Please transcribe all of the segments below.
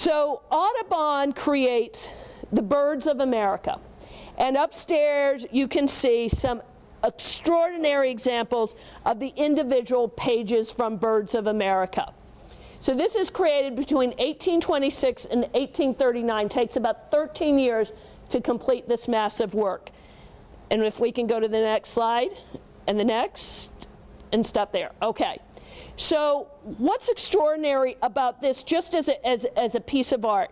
So Audubon creates the Birds of America. And upstairs you can see some extraordinary examples of the individual pages from Birds of America. So this is created between 1826 and 1839. It takes about 13 years to complete this massive work. And if we can go to the next slide, and the next, and stop there. Okay. So what's extraordinary about this just as a piece of art?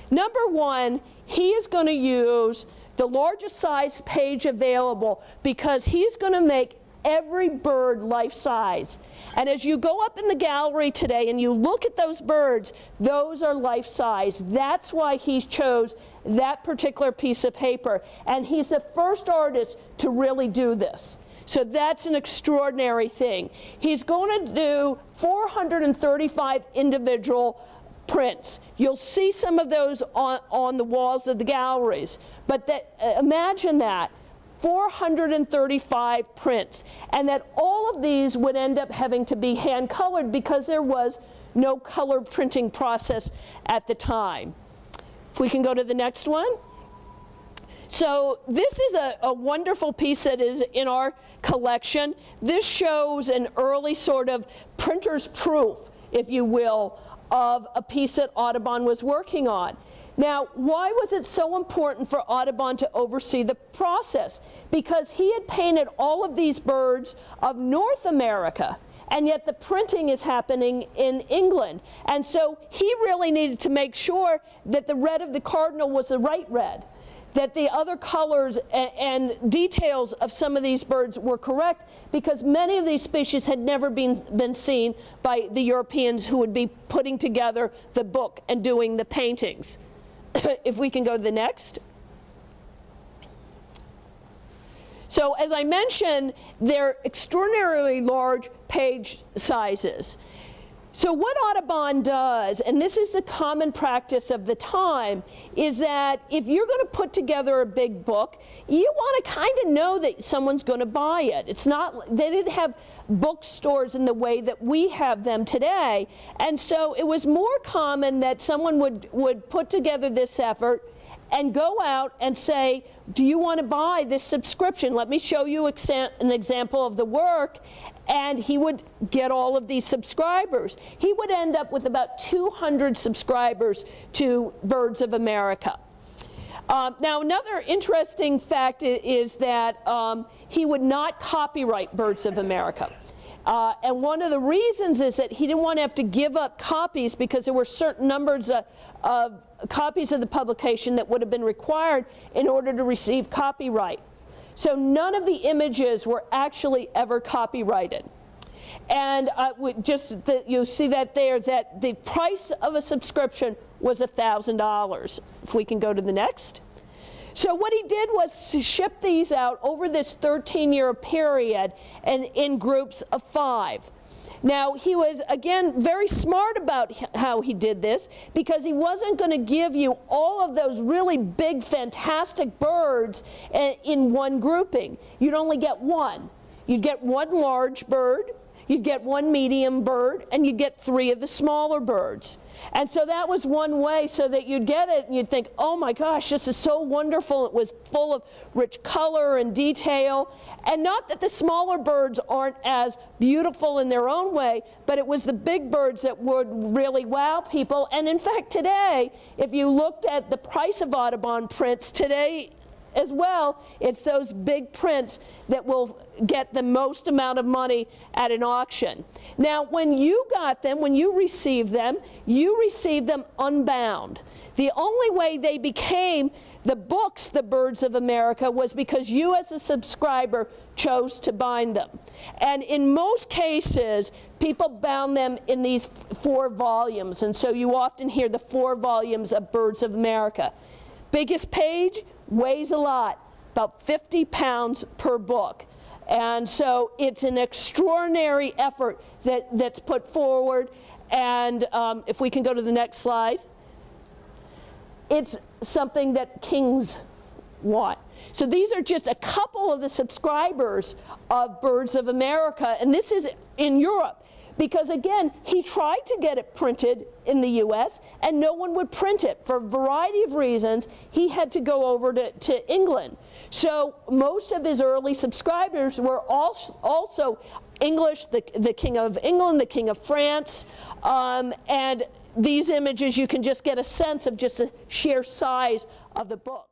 Number one, he is going to use the largest size page available because he's going to make every bird life-size. And as you go up in the gallery today and you look at those birds, those are life-size. That's why he chose that particular piece of paper. And he's the first artist to really do this. So that's an extraordinary thing. He's going to do 435 individual prints. You'll see some of those on the walls of the galleries. But imagine that, 435 prints. And that all of these would end up having to be hand-colored because there was no color printing process at the time. If we can go to the next one. So this is a wonderful piece that is in our collection. This shows an early sort of printer's proof, if you will, of a piece that Audubon was working on. Now, why was it so important for Audubon to oversee the process? Because he had painted all of these birds of North America, and yet the printing is happening in England. And so he really needed to make sure that the red of the cardinal was the right red, that the other colors and details of some of these birds were correct, because many of these species had never been seen by the Europeans who would be putting together the book and doing the paintings. If we can go to the next. So as I mentioned, they're extraordinarily large page sizes. So what Audubon does, and this is the common practice of the time, is that if you're going to put together a big book, you want to kind of know that someone's going to buy it. It's not, they didn't have bookstores in the way that we have them today. And so it was more common that someone would put together this effort and go out and say, do you want to buy this subscription? Let me show you an example of the work. And he would get all of these subscribers. He would end up with about 200 subscribers to Birds of America. Now, another interesting fact is that he would not copyright Birds of America. And one of the reasons is that he didn't want to have to give up copies because there were certain numbers of copies of the publication that would have been required in order to receive copyright. So none of the images were actually ever copyrighted. And you'll see that there, that the price of a subscription was $1,000. If we can go to the next. So what he did was to ship these out over this 13-year period and in groups of 5. Now, he was, again, very smart about how he did this, because he wasn't going to give you all of those really big, fantastic birds in one grouping. You'd only get one. You'd get one large bird, you'd get one medium bird, and you'd get 3 of the smaller birds. And so that was one way so that you'd get it and you'd think, oh my gosh, this is so wonderful. It was full of rich color and detail. And not that the smaller birds aren't as beautiful in their own way, but it was the big birds that would really wow people. And in fact, today, if you looked at the price of Audubon prints today as well, it's those big prints that will get the most amount of money at an auction. Now, when you got them, when you received them unbound. The only way they became the books, the Birds of America, was because you as a subscriber chose to bind them. And in most cases, people bound them in these 4 volumes. And so you often hear the 4 volumes of Birds of America. Biggest page weighs a lot, about 50 pounds per book. And so it's an extraordinary effort that's put forward. And if we can go to the next slide. It's something that kings want. So these are just a couple of the subscribers of Birds of America. And this is in Europe. because again, he tried to get it printed in the US and no one would print it. For a variety of reasons, he had to go over to England. So most of his early subscribers were also English, the King of England, the King of France, and these images, you can just get a sense of just the sheer size of the book.